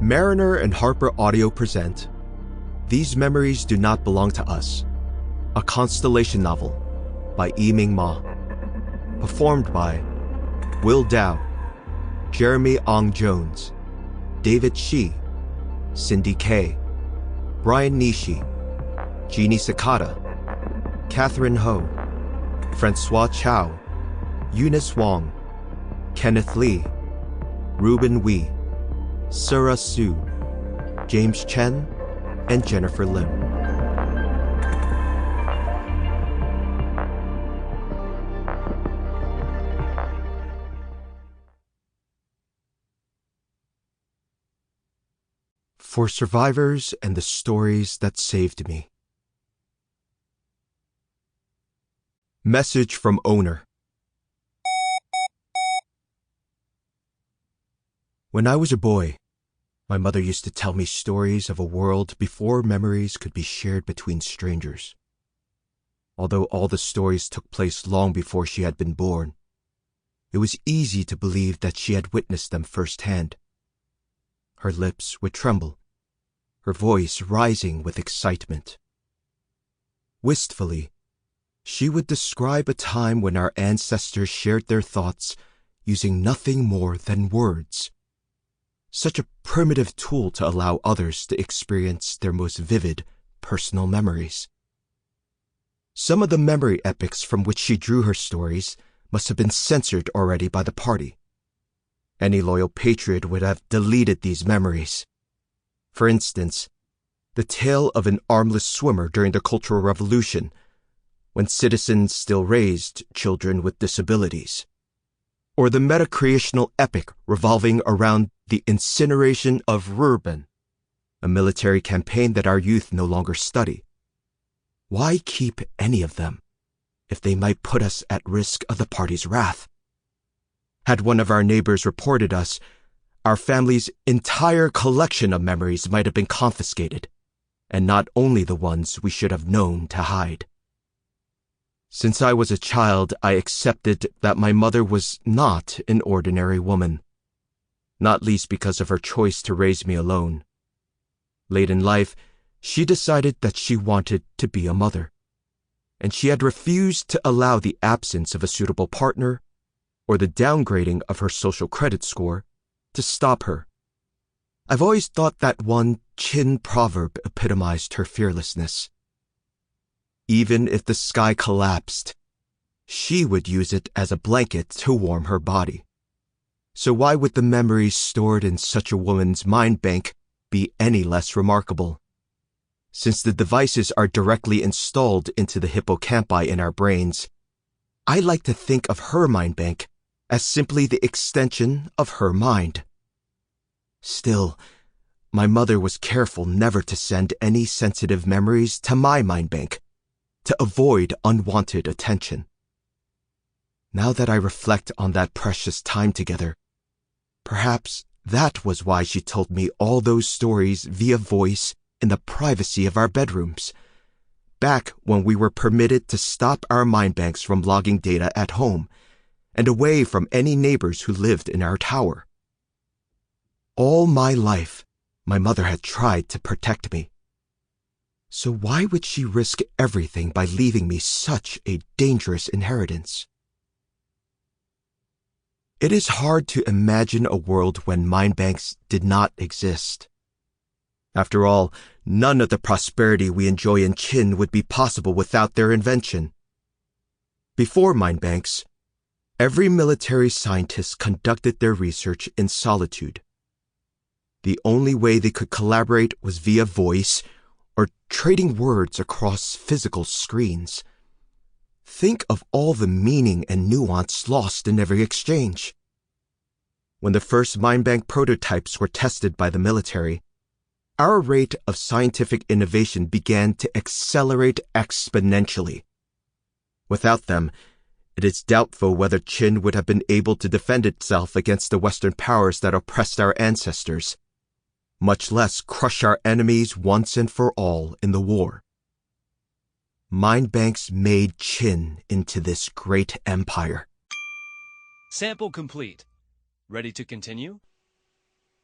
Mariner and HarperAudio present These Memories Do Not Belong to Us, a Constellation novel by Yiming Ma. Performed by Will Dow, Jeremy Ong Jones, David Shih, Cindy Kay, Brian Nishii, Jeanne Sakata, Catherine Ho, Francois Chau, Eunice Wong, Kenneth Lee, Reuben Wee, Sura Su, James Chen, and Jennifer Lim. For survivors and the stories that saved me. Message from owner. When I was a boy, my mother used to tell me stories of a world before memories could be shared between strangers. Although all the stories took place long before she had been born, it was easy to believe that she had witnessed them firsthand. Her lips would tremble, her voice rising with excitement. Wistfully, she would describe a time when our ancestors shared their thoughts using nothing more than words. Such a primitive tool to allow others to experience their most vivid personal memories. Some of the memory epics from which she drew her stories must have been censored already by the party. Any loyal patriot would have deleted these memories. For instance, the tale of an armless swimmer during the Cultural Revolution, when citizens still raised children with disabilities. Or the meta-creational epic revolving around the incineration of Reuben, a military campaign that our youth no longer study. Why keep any of them if they might put us at risk of the party's wrath? Had one of our neighbors reported us, our family's entire collection of memories might have been confiscated, and not only the ones we should have known to hide. Since I was a child, I accepted that my mother was not an ordinary woman, not least because of her choice to raise me alone. Late in life, she decided that she wanted to be a mother, and she had refused to allow the absence of a suitable partner or the downgrading of her social credit score to stop her. I've always thought that one Chin proverb epitomized her fearlessness. Even if the sky collapsed, she would use it as a blanket to warm her body. So why would the memories stored in such a woman's mind bank be any less remarkable? Since the devices are directly installed into the hippocampi in our brains, I like to think of her mind bank as simply the extension of her mind. Still, my mother was careful never to send any sensitive memories to my mind bank, to avoid unwanted attention. Now that I reflect on that precious time together, perhaps that was why she told me all those stories via voice in the privacy of our bedrooms, back when we were permitted to stop our mind banks from logging data at home and away from any neighbors who lived in our tower. All my life, my mother had tried to protect me. So why would she risk everything by leaving me such a dangerous inheritance? It is hard to imagine a world when mind banks did not exist. After all, none of the prosperity we enjoy in Chin would be possible without their invention. Before mind banks, every military scientist conducted their research in solitude. The only way they could collaborate was via voice or trading words across physical screens. Think of all the meaning and nuance lost in every exchange. When the first mind bank prototypes were tested by the military, our rate of scientific innovation began to accelerate exponentially. Without them, it is doubtful whether Chin would have been able to defend itself against the Western powers that oppressed our ancestors, much less crush our enemies once and for all in the war. Mind banks made Chin into this great empire. Sample complete. Ready to continue?